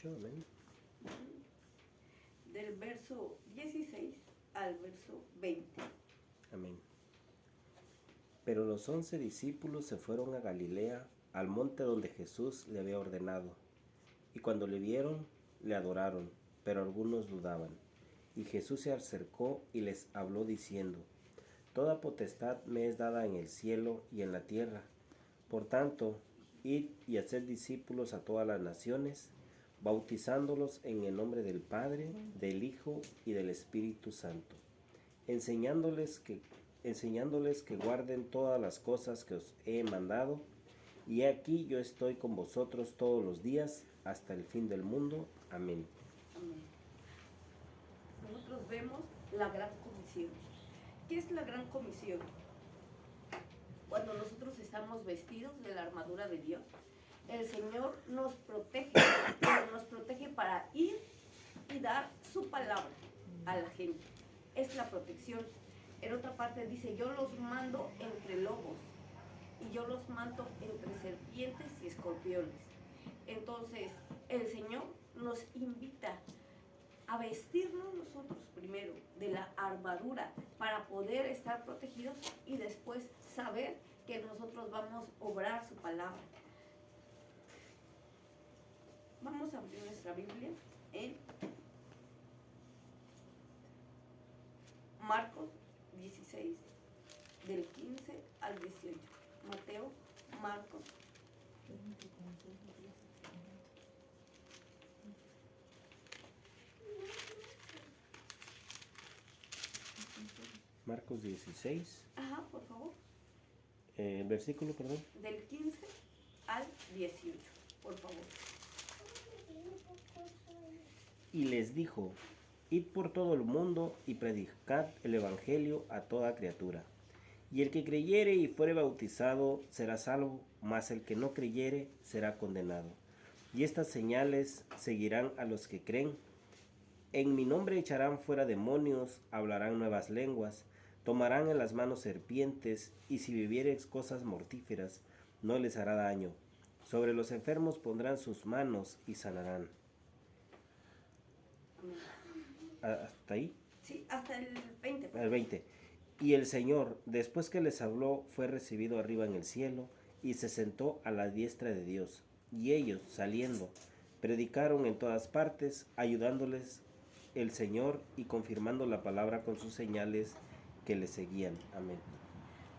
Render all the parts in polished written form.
18, amén. Del verso 16 al verso 20. Amén. Pero los 11 discípulos se fueron a Galilea, al monte donde Jesús le había ordenado. Y cuando le vieron, le adoraron, pero algunos dudaban. Y Jesús se acercó y les habló diciendo: Toda potestad me es dada en el cielo y en la tierra. Por tanto, id y haced discípulos a todas las naciones, bautizándolos en el nombre del Padre, del Hijo y del Espíritu Santo, enseñándoles que guarden todas las cosas que os he mandado, y he aquí yo estoy con vosotros todos los días hasta el fin del mundo. Amén. Amén. Nosotros vemos la gran comisión. ¿Qué es la gran comisión? Cuando nosotros estamos vestidos de la armadura de Dios, el Señor nos protege, pero nos protege para ir y dar su palabra a la gente. Es la protección. En otra parte dice: yo los mando entre lobos y yo los mando entre serpientes y escorpiones. Entonces, el Señor nos invita a vestirnos nosotros primero de la armadura para poder estar protegidos y después saber que nosotros vamos a obrar su palabra. Vamos a abrir nuestra Biblia en Marcos 16, del 15 al 18. Mateo, Marcos. Marcos 16, Ajá, por favor. versículo, perdón. Del 15 al 18, por favor. Y les dijo: Id por todo el mundo y predicad el evangelio a toda criatura. Y el que creyere y fuere bautizado será salvo, mas el que no creyere será condenado. Y estas señales seguirán a los que creen: en mi nombre echarán fuera demonios, hablarán nuevas lenguas, tomarán en las manos serpientes, y si bebiereis cosas mortíferas, no les hará daño. Sobre los enfermos pondrán sus manos y sanarán. ¿Hasta ahí? Sí, hasta el 20. El 20. Y el Señor, después que les habló, fue recibido arriba en el cielo, y se sentó a la diestra de Dios. Y ellos, saliendo, predicaron en todas partes, ayudándoles el Señor y confirmando la palabra con sus señales que le seguían. Amén.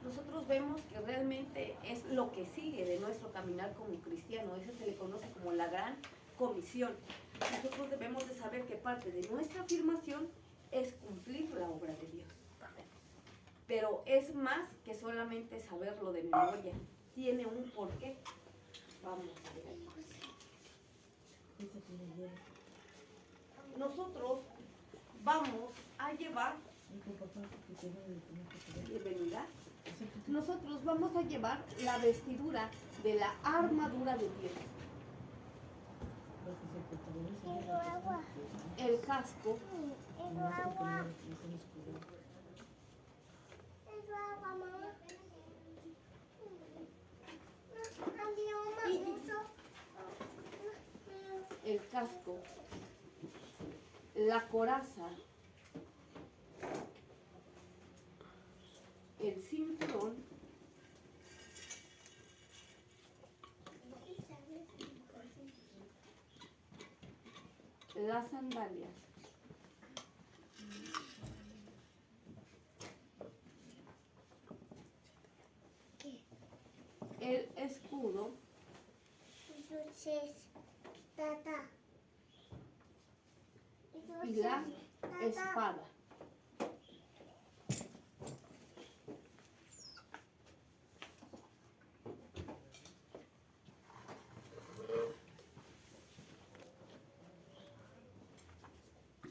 Nosotros vemos que realmente es lo que sigue de nuestro caminar como cristiano. Eso se le conoce como la gran comisión. Nosotros debemos de saber que parte de nuestra afirmación es cumplir la obra de Dios. Pero es más que solamente saberlo de memoria. Tiene un porqué. Vamos a ver ahí. Nosotros vamos a llevar, bienvenida, nosotros vamos a llevar la vestidura de la armadura de Dios. El casco, la coraza, el cinturón, las sandalias, el escudo y la espada.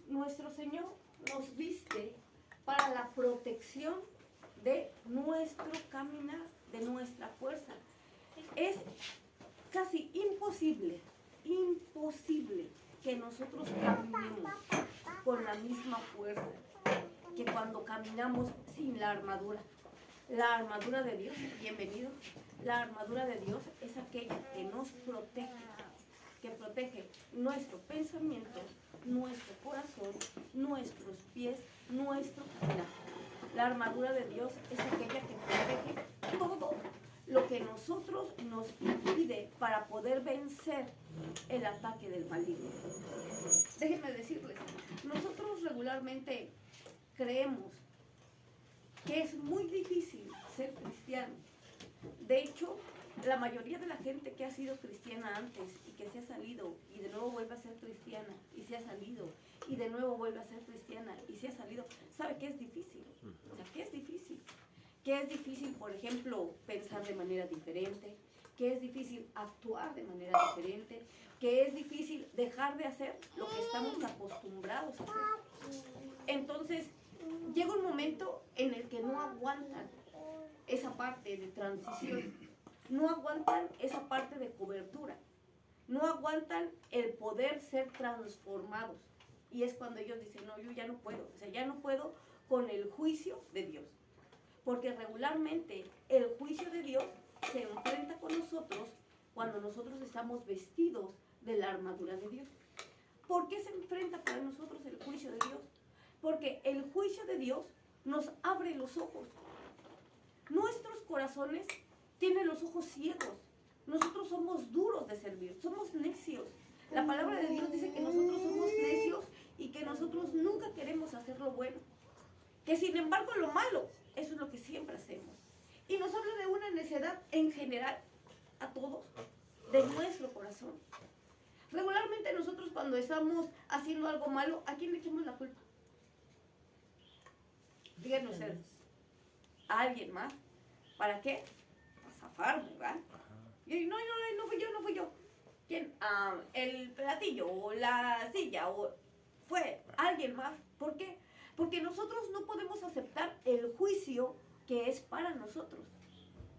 Nuestro Señor nos viste para la protección de nuestro caminar, de nuestra fuerza. Es casi imposible que nosotros caminemos con la misma fuerza que cuando caminamos sin la armadura. La armadura de Dios, bienvenido, la armadura de Dios es aquella que nos protege, que protege nuestro pensamiento, nuestro corazón, nuestros pies, nuestro caminar. La armadura de Dios es aquella que protege todo lo que nosotros nos impide para poder vencer el ataque del maligno. Déjenme decirles, nosotros regularmente creemos que es muy difícil ser cristiano. De hecho, la mayoría de la gente que ha sido cristiana antes y que se ha salido y de nuevo vuelve a ser cristiana y se ha salido y de nuevo vuelve a ser cristiana y se ha salido, sabe que es difícil. O sea, que es difícil. Que es difícil, por ejemplo, pensar de manera diferente, que es difícil actuar de manera diferente, que es difícil dejar de hacer lo que estamos acostumbrados a hacer. Entonces, llega un momento en el que no aguantan esa parte de transición, no aguantan esa parte de cobertura, no aguantan el poder ser transformados. Y es cuando ellos dicen, no, yo ya no puedo, o sea, ya no puedo con el juicio de Dios. Porque regularmente el juicio de Dios se enfrenta con nosotros cuando nosotros estamos vestidos de la armadura de Dios. ¿Por qué se enfrenta para nosotros el juicio de Dios? Porque el juicio de Dios nos abre los ojos. Nuestros corazones tienen los ojos ciegos. Nosotros somos duros de servir, somos necios. La palabra de Dios dice que nosotros somos necios y que nosotros nunca queremos hacer lo bueno. Que sin embargo lo malo, eso es lo que siempre hacemos. Y nos habla de una necedad en general a todos, de nuestro corazón. Regularmente nosotros cuando estamos haciendo algo malo, ¿a quién le echamos la culpa? Díganme ustedes. ¿A alguien más? ¿Para qué? Para zafar, ¿verdad? Y no fui yo. ¿Quién? El platillo o la silla o fue alguien más. ¿Por qué? Porque nosotros no podemos aceptar el juicio que es para nosotros.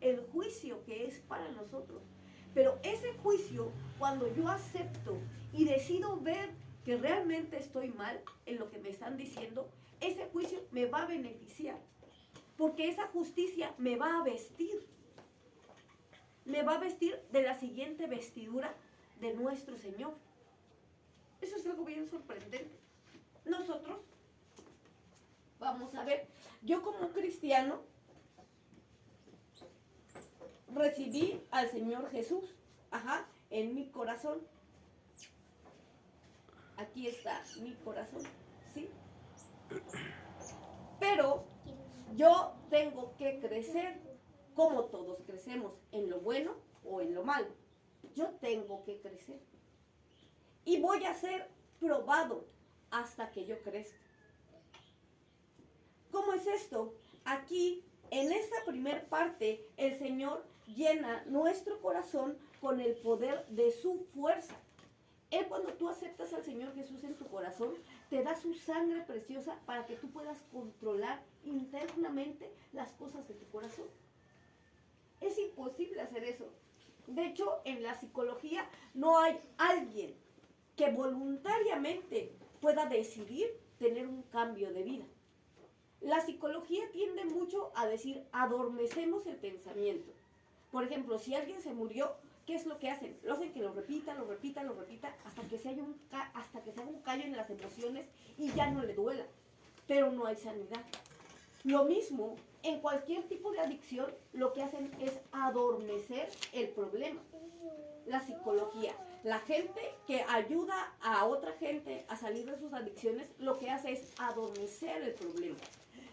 El juicio que es para nosotros. Pero ese juicio, cuando yo acepto y decido ver que realmente estoy mal en lo que me están diciendo, ese juicio me va a beneficiar. Porque esa justicia me va a vestir. Me va a vestir de la siguiente vestidura de nuestro Señor. Eso es algo bien sorprendente. Nosotros, vamos a ver, yo como cristiano recibí al Señor Jesús, en mi corazón. Aquí está mi corazón, ¿sí? Pero yo tengo que crecer como todos crecemos, en lo bueno o en lo malo. Yo tengo que crecer. Y voy a ser probado hasta que yo crezca. ¿Cómo es esto? Aquí, en esta primer parte, el Señor llena nuestro corazón con el poder de su fuerza. Él, cuando tú aceptas al Señor Jesús en tu corazón, te da su sangre preciosa para que tú puedas controlar internamente las cosas de tu corazón. Es imposible hacer eso. De hecho, en la psicología no hay alguien que voluntariamente pueda decidir tener un cambio de vida. La psicología tiende mucho a decir, adormecemos el pensamiento. Por ejemplo, si alguien se murió, ¿qué es lo que hacen? Lo hacen que lo repita, hasta que se haga un callo en las emociones y ya no le duela. Pero no hay sanidad. Lo mismo, en cualquier tipo de adicción, lo que hacen es adormecer el problema. La psicología, la gente que ayuda a otra gente a salir de sus adicciones, lo que hace es adormecer el problema.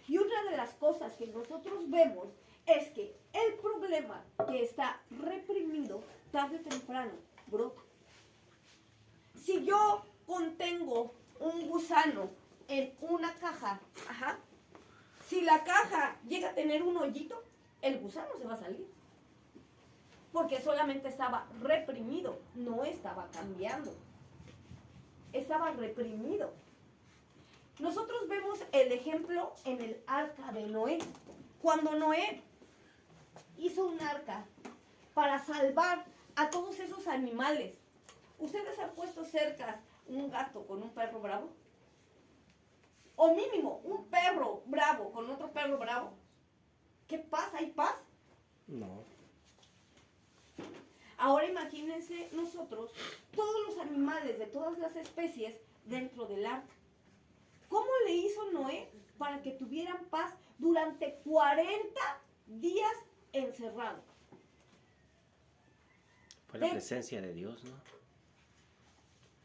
Y una de las cosas que nosotros vemos es que el problema que está reprimido, tarde o temprano, brota. Si yo contengo un gusano en una caja, si la caja llega a tener un hoyito, el gusano se va a salir. Porque solamente estaba reprimido, no estaba cambiando. Estaba reprimido. Nosotros vemos el ejemplo en el arca de Noé. Cuando Noé hizo un arca para salvar a todos esos animales, ¿ustedes han puesto cerca un gato con un perro bravo? O mínimo, un perro bravo con otro perro bravo. ¿Qué pasa? ¿Hay paz? No. Ahora imagínense nosotros, todos los animales de todas las especies dentro del arca. ¿Cómo le hizo Noé para que tuvieran paz durante 40 días encerrados? Fue la presencia de Dios, ¿no?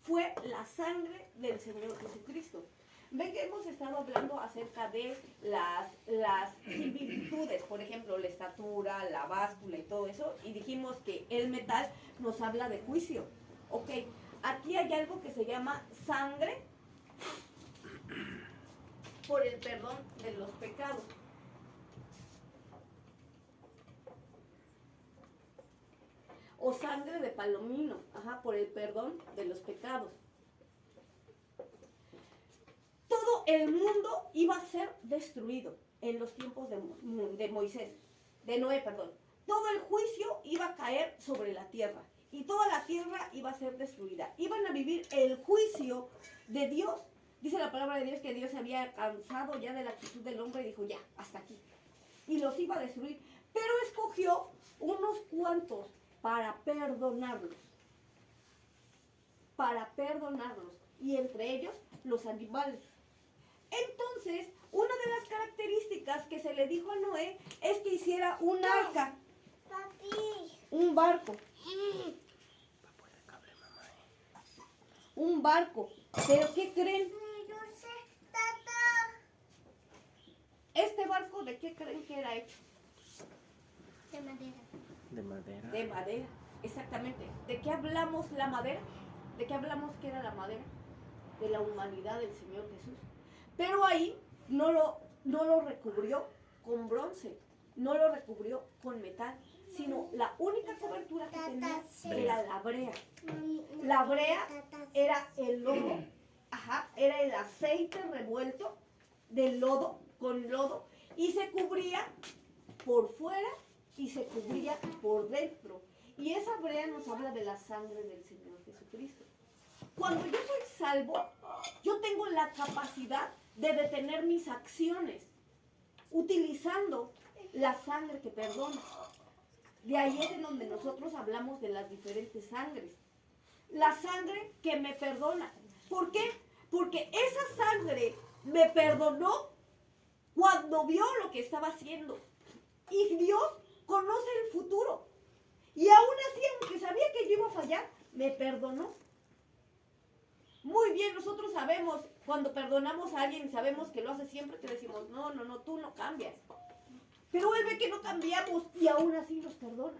Fue la sangre del Señor Jesucristo. Ven que hemos estado hablando acerca de las similitudes, por ejemplo, la estatura, la báscula y todo eso, y dijimos que el metal nos habla de juicio. Ok, aquí hay algo que se llama sangre por el perdón de los pecados. O sangre de palomino, por el perdón de los pecados. Todo el mundo iba a ser destruido en los tiempos de Moisés, de Noé, perdón. Todo el juicio iba a caer sobre la tierra y toda la tierra iba a ser destruida. Iban a vivir el juicio de Dios. Dice la palabra de Dios que Dios se había cansado ya de la actitud del hombre y dijo, ya, hasta aquí. Y los iba a destruir. Pero escogió unos cuantos para perdonarlos. Para perdonarlos. Y entre ellos, los animales. Entonces, una de las características que se le dijo a Noé es que hiciera un arca, un barco. Un barco. ¿Pero qué creen? ¿Este barco de qué creen que era hecho? De madera. De madera. De madera, exactamente. ¿De qué hablamos la madera? ¿De qué hablamos que era la madera? De la humanidad del Señor Jesús. Pero ahí no lo recubrió con bronce, no lo recubrió con metal, sino la única cobertura que tenía era la brea. La brea era el lodo, era el aceite revuelto del lodo con lodo y se cubría por fuera y se cubría por dentro. Y esa brea nos habla de la sangre del Señor Jesucristo. Cuando yo soy salvo, yo tengo la capacidad de detener mis acciones utilizando la sangre que perdona. De ahí es en donde nosotros hablamos de las diferentes sangres. La sangre que me perdona. ¿Por qué? Porque esa sangre me perdonó cuando vio lo que estaba haciendo. Y Dios conoce el futuro. Y aún así, aunque sabía que yo iba a fallar, me perdonó. Muy bien, nosotros sabemos, cuando perdonamos a alguien y sabemos que lo hace siempre, que decimos, no, tú no cambias. Pero Él ve que no cambiamos y aún así nos perdona.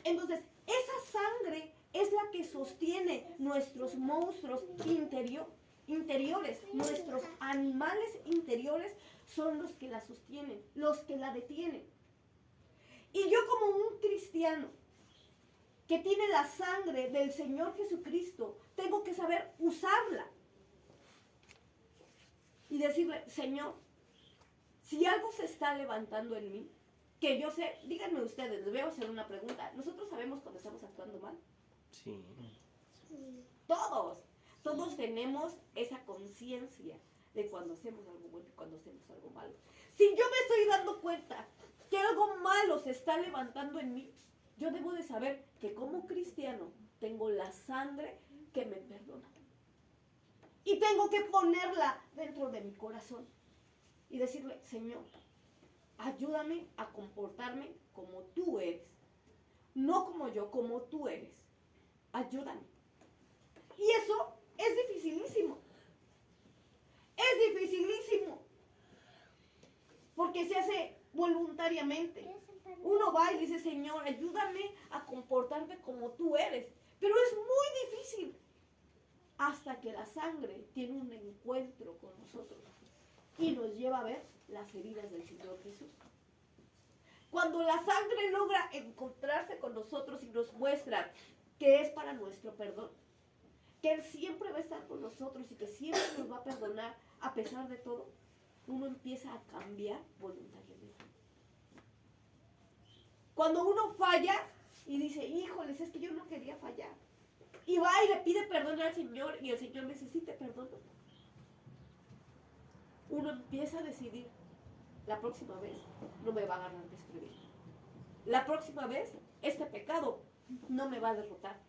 Entonces, esa sangre es la que sostiene nuestros monstruos interiores, nuestros animales interiores son los que la sostienen, los que la detienen. Y yo como un cristiano que tiene la sangre del Señor Jesucristo, tengo que saber usarla. Y decirle, Señor, si algo se está levantando en mí, que yo sé, díganme ustedes, les voy a hacer una pregunta. ¿Nosotros sabemos cuando estamos actuando mal? Sí. Todos tenemos esa conciencia de cuando hacemos algo bueno y cuando hacemos algo malo. Si yo me estoy dando cuenta que algo malo se está levantando en mí, yo debo de saber que como cristiano tengo la sangre que me perdona. Y tengo que ponerla dentro de mi corazón y decirle, Señor, ayúdame a comportarme como tú eres. No como yo, como tú eres. Ayúdame. Y eso es dificilísimo. Es dificilísimo. Porque se hace voluntariamente. Uno va y dice, Señor, ayúdame a comportarme como tú eres. Pero es muy difícil. Hasta que la sangre tiene un encuentro con nosotros. Y nos lleva a ver las heridas del Señor Jesús. Cuando la sangre logra encontrarse con nosotros y nos muestra que es para nuestro perdón, que Él siempre va a estar con nosotros y que siempre nos va a perdonar a pesar de todo, uno empieza a cambiar voluntariamente. Cuando uno falla y dice, híjoles, es que yo no quería fallar, y va y le pide perdón al Señor y el Señor le dice, sí te perdono, uno empieza a decidir, la próxima vez no me va a agarrar desprevenido. La próxima vez este pecado no me va a derrotar,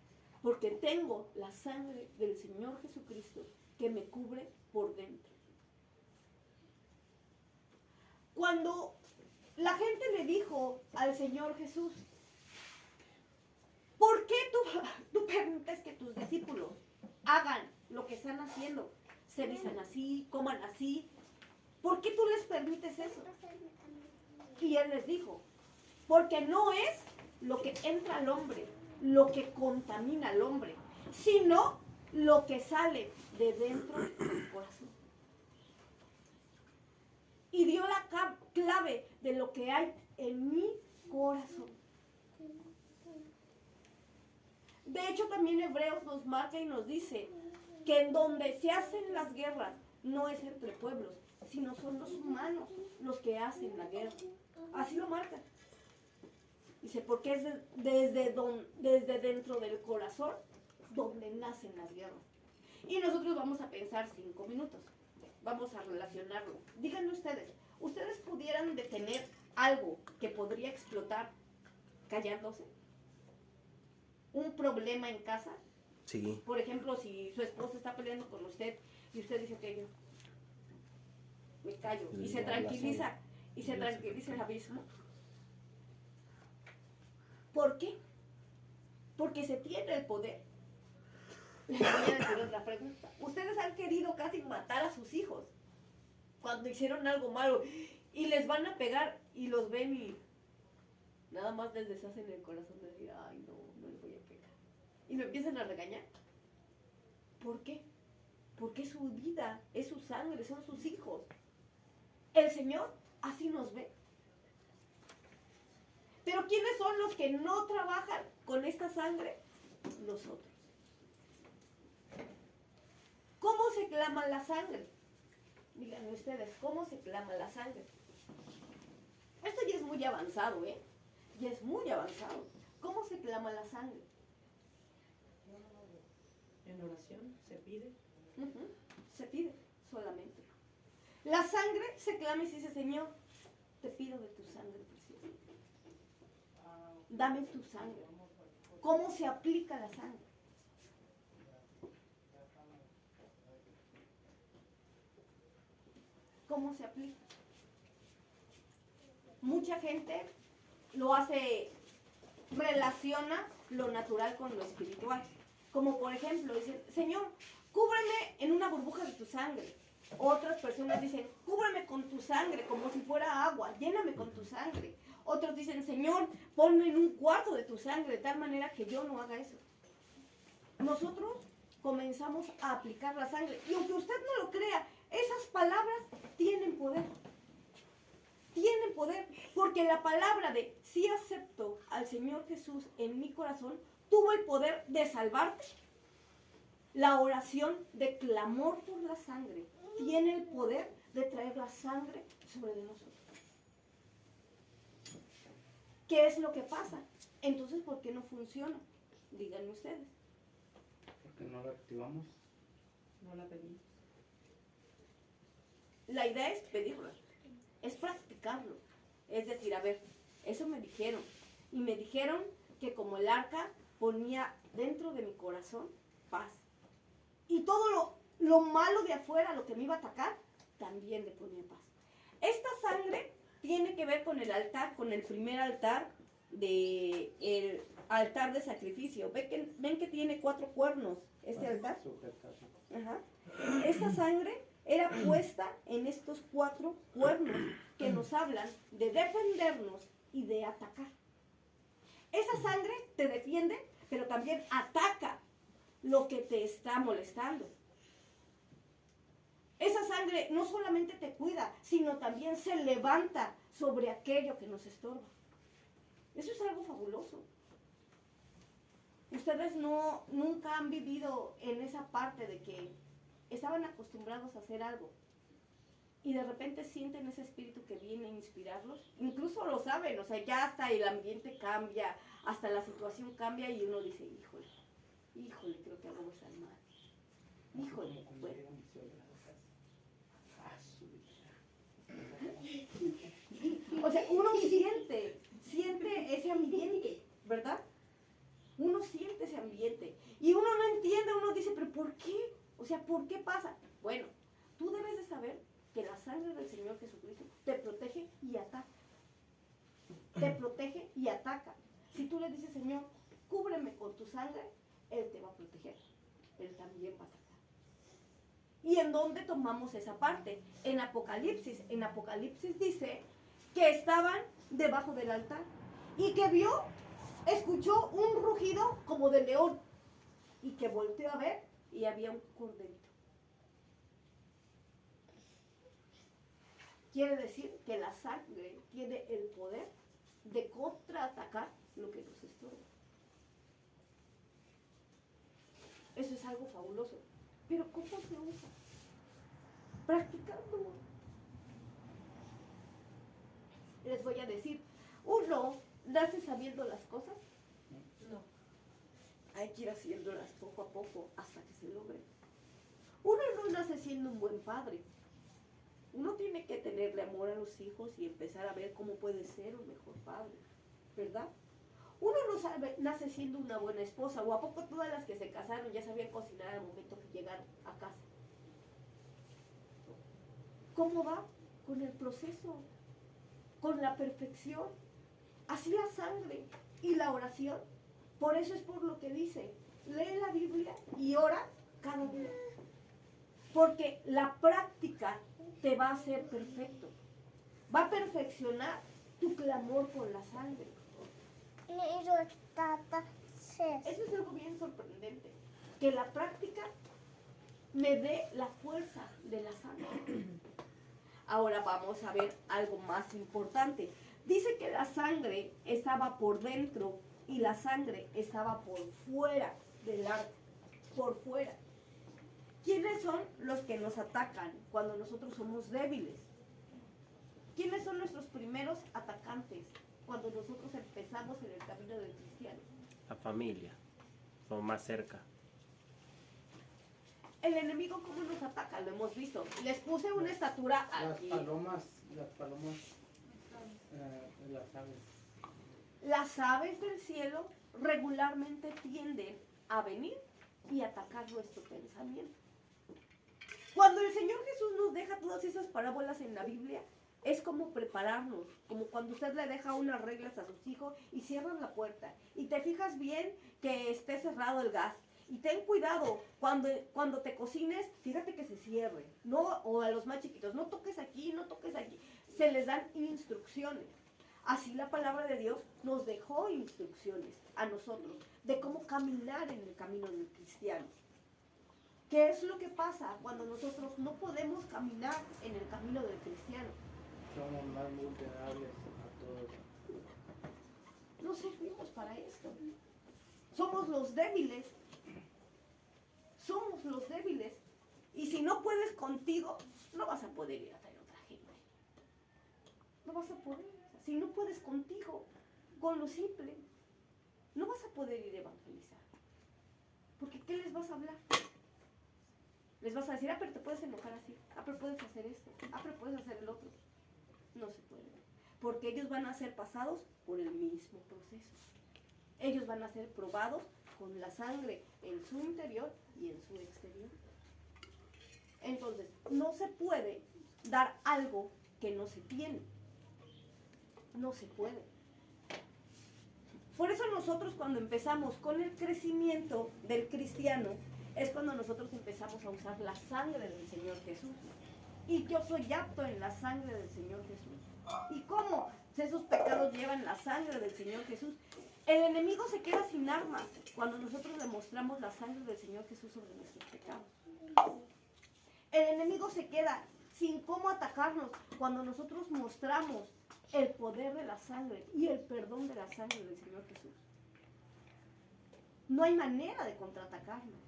porque tengo la sangre del Señor Jesucristo que me cubre por dentro. Cuando la gente le dijo al Señor Jesús, ¿por qué tú permites que tus discípulos hagan lo que están haciendo? Se vistan así, coman así. ¿Por qué tú les permites eso? Y él les dijo, porque no es lo que entra al hombre, lo que contamina al hombre, sino lo que sale de dentro del corazón. Y dio la clave de lo que hay en mi corazón. De hecho, también Hebreos nos marca y nos dice que en donde se hacen las guerras no es entre pueblos, sino son los humanos los que hacen la guerra. Así lo marca. Dice, porque es desde dentro del corazón donde nacen las guerras. Y nosotros vamos a pensar 5 minutos. Vamos a relacionarlo. Díganme ¿ustedes pudieran detener algo que podría explotar callándose? ¿Un problema en casa? Sí. Por ejemplo, si su esposo está peleando con usted y usted dice que yo me callo y se tranquiliza el abismo. ¿Por qué? Porque se tiene el poder. Les voy a decir otra pregunta. Ustedes han querido casi matar a sus hijos cuando hicieron algo malo y les van a pegar y los ven y nada más les deshacen el corazón de decir, ay no les voy a pegar. Y me empiezan a regañar. ¿Por qué? Porque es su vida, es su sangre, son sus hijos. El Señor así nos ve. Pero ¿quiénes son los que no trabajan con esta sangre? Nosotros. ¿Cómo se clama la sangre? Díganme ustedes, ¿cómo se clama la sangre? Esto ya es muy avanzado, ¿eh? Ya es muy avanzado. ¿Cómo se clama la sangre? En oración se pide. Se pide solamente. La sangre se clama y se dice, Señor, te pido de tu sangre preciosa. Dame tu sangre. ¿Cómo se aplica la sangre? ¿Cómo se aplica? Mucha gente lo hace, relaciona lo natural con lo espiritual. Como por ejemplo, dicen, Señor, cúbreme en una burbuja de tu sangre. Otras personas dicen, cúbreme con tu sangre como si fuera agua, lléname con tu sangre. Otros dicen, Señor, ponme en un cuarto de tu sangre de tal manera que yo no haga eso. Nosotros comenzamos a aplicar la sangre. Y aunque usted no lo crea, esas palabras tienen poder. Tienen poder. Porque la palabra de sí acepto al Señor Jesús en mi corazón tuvo el poder de salvarte. La oración de clamor por la sangre tiene el poder de traer la sangre sobre de nosotros. ¿Qué es lo que pasa? Entonces, ¿por qué no funciona? Díganme ustedes. Porque no la activamos. No la pedimos. La idea es pedirlo, es practicarlo. Es decir, a ver, eso me dijeron. Y me dijeron que como el arca ponía dentro de mi corazón paz. Y todo lo malo de afuera, lo que me iba a atacar, también le ponía paz. Esta sangre tiene que ver con el altar, con el primer altar el altar de sacrificio. ¿Ven que tiene 4 cuernos este altar? Ajá. Esta sangre era puesta en estos 4 cuernos que nos hablan de defendernos y de atacar. Esa sangre te defiende, pero también ataca lo que te está molestando. Esa sangre no solamente te cuida, sino también se levanta sobre aquello que nos estorba. Eso es algo fabuloso. Ustedes nunca han vivido en esa parte de que estaban acostumbrados a hacer algo y de repente sienten ese espíritu que viene a inspirarlos. Incluso lo saben, o sea, ya hasta el ambiente cambia, hasta la situación cambia y uno dice, híjole, creo que algo está mal. Híjole, bueno. O sea, uno siente ese ambiente, ¿verdad? ¿Por qué pasa? Bueno, tú debes de saber que la sangre del Señor Jesucristo te protege y ataca. Te protege y ataca. Si tú le dices, Señor, cúbreme con tu sangre, Él te va a proteger. Él también va a atacar. ¿Y en dónde tomamos esa parte? En Apocalipsis. En Apocalipsis dice que estaban debajo del altar y que escuchó un rugido como de león y que volteó a ver y había un corderito. Quiere decir que la sangre tiene el poder de contraatacar lo que nos estorba. Eso es algo fabuloso. Pero ¿cómo se usa? Practicándolo. Les voy a decir, uno nace sabiendo las cosas. No. Hay que ir haciéndolas poco a poco hasta que se logre. Uno no nace siendo un buen padre. Uno tiene que tenerle amor a los hijos y empezar a ver cómo puede ser un mejor padre, ¿verdad? Uno no nace siendo una buena esposa, o a poco todas las que se casaron ya sabían cocinar al momento que llegaron a casa. ¿Cómo va? Con el proceso, con la perfección. Así la sangre y la oración. Por eso es por lo que dice, lee la Biblia y ora cada día. Porque la práctica te va a hacer perfecto. Va a perfeccionar tu clamor por la sangre. Eso es algo bien sorprendente. Que la práctica me dé la fuerza de la sangre. Ahora vamos a ver algo más importante. Dice que la sangre estaba por dentro y la sangre estaba por fuera del arca. Por fuera. ¿Quiénes son los que nos atacan cuando nosotros somos débiles? ¿Quiénes son nuestros primeros atacantes cuando nosotros empezamos en el camino del cristiano? La familia, lo más cerca. El enemigo, ¿cómo nos ataca? Lo hemos visto. Les puse una estatura aquí. Las palomas, las aves. Las aves del cielo regularmente tienden a venir y atacar nuestro pensamiento. Cuando el Señor Jesús nos deja todas esas parábolas en la Biblia, es como prepararnos, como cuando usted le deja unas reglas a sus hijos y cierran la puerta y te fijas bien que esté cerrado el gas. Y ten cuidado, cuando te cocines, fíjate que se cierre, no, o a los más chiquitos, no toques aquí, no toques aquí. Se les dan instrucciones. Así la palabra de Dios nos dejó instrucciones a nosotros de cómo caminar en el camino del cristiano. ¿Qué es lo que pasa cuando nosotros no podemos caminar en el camino del cristiano? Somos más vulnerables a todo eso. No servimos para esto. Somos los débiles. Somos los débiles. Y si no puedes contigo, no vas a poder ir a traer otra gente. No vas a poder. Si no puedes contigo, con lo simple, no vas a poder ir a evangelizar. Porque ¿qué les vas a hablar? Les vas a decir, pero te puedes enojar así. Pero puedes hacer esto. Pero puedes hacer el otro. No se puede. Porque ellos van a ser pasados por el mismo proceso. Ellos van a ser probados con la sangre en su interior y en su exterior. Entonces, no se puede dar algo que no se tiene. No se puede. Por eso nosotros cuando empezamos con el crecimiento del cristiano, es cuando nosotros empezamos a usar la sangre del Señor Jesús. Y yo soy apto en la sangre del Señor Jesús. ¿Y cómo esos pecados llevan la sangre del Señor Jesús? El enemigo se queda sin armas cuando nosotros demostramos la sangre del Señor Jesús sobre nuestros pecados. El enemigo se queda sin cómo atacarnos cuando nosotros mostramos el poder de la sangre y el perdón de la sangre del Señor Jesús. No hay manera de contraatacarlo.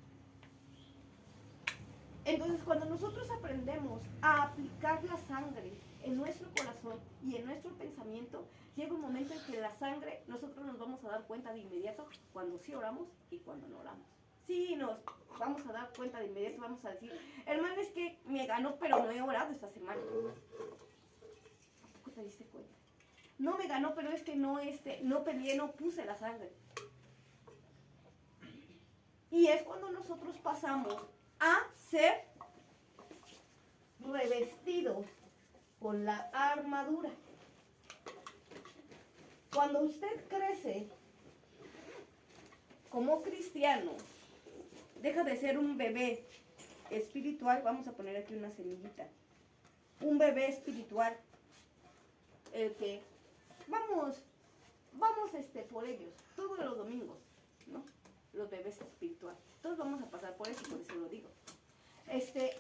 Entonces, cuando nosotros aprendemos a aplicar la sangre en nuestro corazón y en nuestro pensamiento, llega un momento en que la sangre, nosotros nos vamos a dar cuenta de inmediato cuando sí oramos y cuando no oramos. Sí, nos vamos a dar cuenta de inmediato, vamos a decir, hermano, es que me ganó, pero no he orado esta semana. ¿Tampoco te diste cuenta? No me ganó, pero es que no peleé, no puse la sangre. Y es cuando nosotros pasamos a ser revestidos con la armadura. Cuando usted crece como cristiano, deja de ser un bebé espiritual. Vamos a poner aquí una semillita. Un bebé espiritual, el que vamos por ellos todos los domingos, ¿no? Los bebés espirituales. Todos vamos a pasar por eso, por eso lo digo.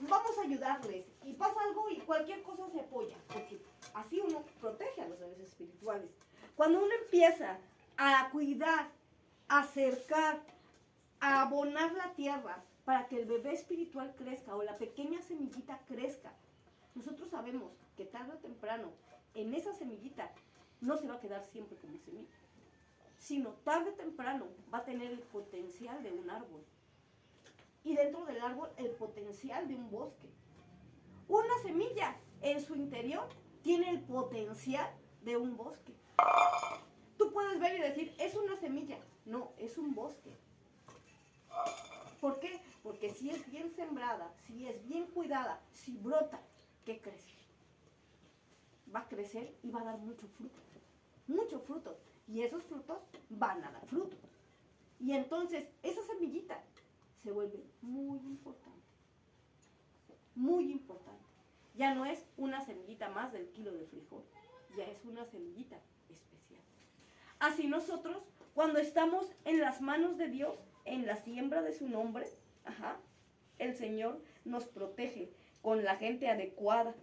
Vamos a ayudarles y pasa algo y cualquier cosa se apoya, porque así uno protege a los bebés espirituales. Cuando uno empieza a cuidar, a acercar, a abonar la tierra para que el bebé espiritual crezca o la pequeña semillita crezca, nosotros sabemos que tarde o temprano en esa semillita no se va a quedar siempre como semilla, sino tarde o temprano va a tener el potencial de un árbol. Y dentro del árbol el potencial de un bosque. Una semilla en su interior tiene el potencial de un bosque. Tú puedes ver y decir, es una semilla. No, es un bosque. ¿Por qué? Porque si es bien sembrada, si es bien cuidada, si brota, ¿qué crece? Va a crecer y va a dar mucho fruto. Mucho fruto. Y esos frutos van a dar fruto. Y entonces esa semillita se vuelve muy importante. Muy importante. Ya no es una semillita más del kilo de frijol. Ya es una semillita especial. Así nosotros, cuando estamos en las manos de Dios, en la siembra de su nombre, el Señor nos protege con la gente adecuada.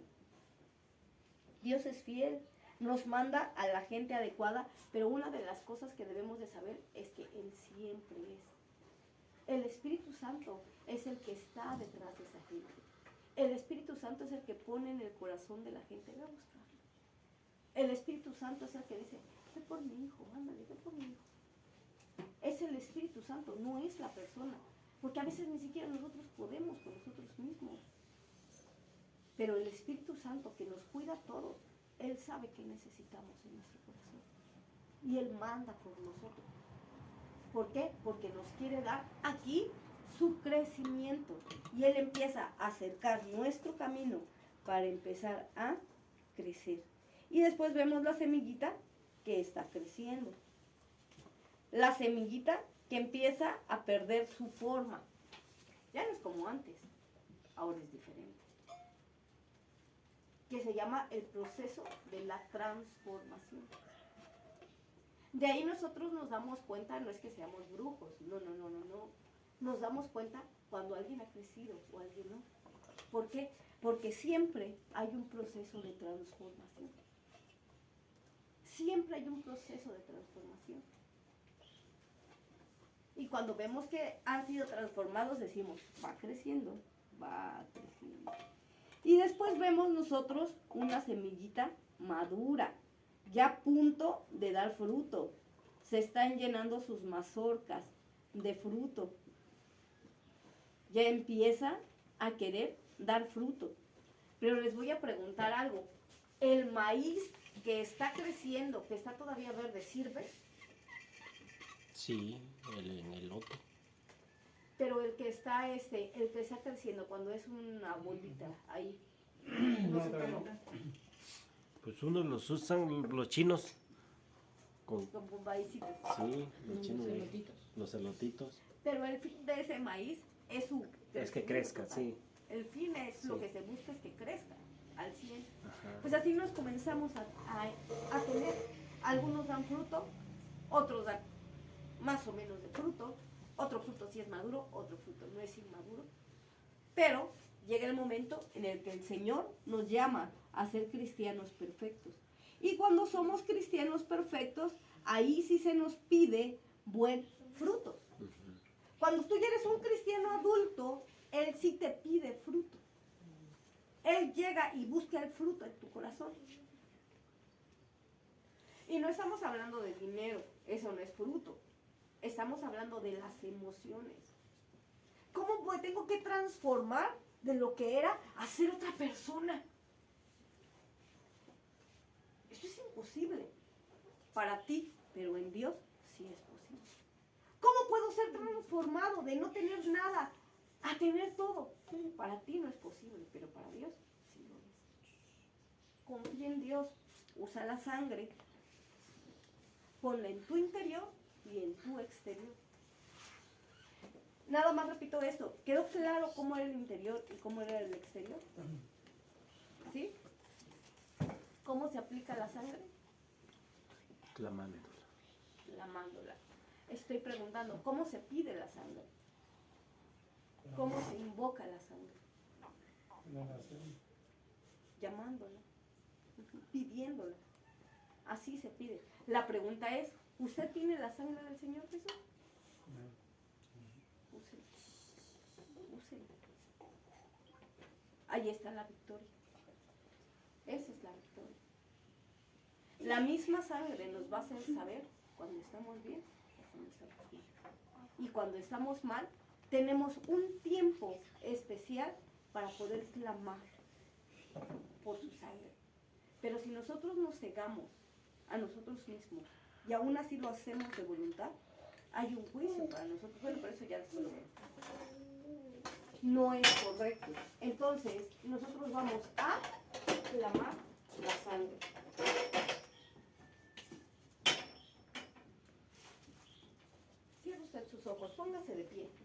Dios es fiel, nos manda a la gente adecuada, pero una de las cosas que debemos de saber es que Él siempre es. El Espíritu Santo es el que está detrás de esa gente. El Espíritu Santo es el que pone en el corazón de la gente, ve a buscarlo. El Espíritu Santo es el que dice, ve por mi hijo, ándale, ve por mi hijo. Es el Espíritu Santo, no es la persona. Porque a veces ni siquiera nosotros podemos con nosotros mismos. Pero el Espíritu Santo que nos cuida a todos, Él sabe qué necesitamos en nuestro corazón. Y Él manda por nosotros. ¿Por qué? Porque nos quiere dar aquí su crecimiento. Y Él empieza a acercar nuestro camino para empezar a crecer. Y después vemos la semillita que está creciendo. La semillita que empieza a perder su forma. Ya no es como antes, ahora es diferente. Que se llama el proceso de la transformación. De ahí nosotros nos damos cuenta, no es que seamos brujos, no. Nos damos cuenta cuando alguien ha crecido o alguien no. ¿Por qué? Porque siempre hay un proceso de transformación. Siempre hay un proceso de transformación. Y cuando vemos que han sido transformados, decimos, va creciendo, va creciendo. Y después vemos nosotros una semillita madura, ya a punto de dar fruto. Se están llenando sus mazorcas de fruto. Ya empieza a querer dar fruto. Pero les voy a preguntar algo. ¿El maíz que está creciendo, que está todavía verde, sirve? Sí, en el lote. Pero el que está creciendo, cuando es una bolita ahí, no se cómo. Pues unos los usan los chinos. Con Maicitos. sí, los chinos. Los elotitos. Los elotitos. Pero el fin de ese maíz es su Es que crezca, sí. El fin es Sí. lo que se busca es que crezca al 100. Ajá. Pues así nos comenzamos a tener. Algunos dan fruto, otros dan más o menos de fruto, otro fruto sí es maduro, otro fruto no es inmaduro. Pero llega el momento en el que el Señor nos llama a ser cristianos perfectos. Y cuando somos cristianos perfectos, ahí sí se nos pide buen fruto. Cuando tú ya eres un cristiano adulto, Él sí te pide fruto. Él llega y busca el fruto en tu corazón. Y no estamos hablando de dinero, eso no es fruto. Estamos hablando de las emociones. ¿Cómo tengo que transformar de lo que era a ser otra persona? Eso es imposible para ti, pero en Dios sí es posible. ¿Cómo puedo ser transformado de no tener nada a tener todo. Para ti no es posible, pero para Dios sí lo es. Confía en Dios, usa la sangre, ponla en tu interior y en tu exterior. Nada más repito esto, ¿quedó claro cómo era el interior y cómo era el exterior? ¿Sí? ¿Cómo se aplica la sangre? Clamándola. Clamándola. Estoy preguntando, ¿cómo se pide la sangre? ¿Cómo se invoca la sangre? En oración. Llamándola, pidiéndola. Así se pide. La pregunta es, ¿usted tiene la sangre del Señor Jesús? Úsela. Úsela. Ahí está la victoria. Esa es la victoria. La misma sangre nos va a hacer saber cuando estamos bien o cuando estamos mal. Y cuando estamos mal, tenemos un tiempo especial para poder clamar por su sangre. Pero si nosotros nos cegamos a nosotros mismos y aún así lo hacemos de voluntad, hay un juicio para nosotros. Bueno, pero eso ya después lo vemos. No es correcto. Entonces, nosotros vamos a clamar la sangre. Cierre usted sus ojos, póngase de pie.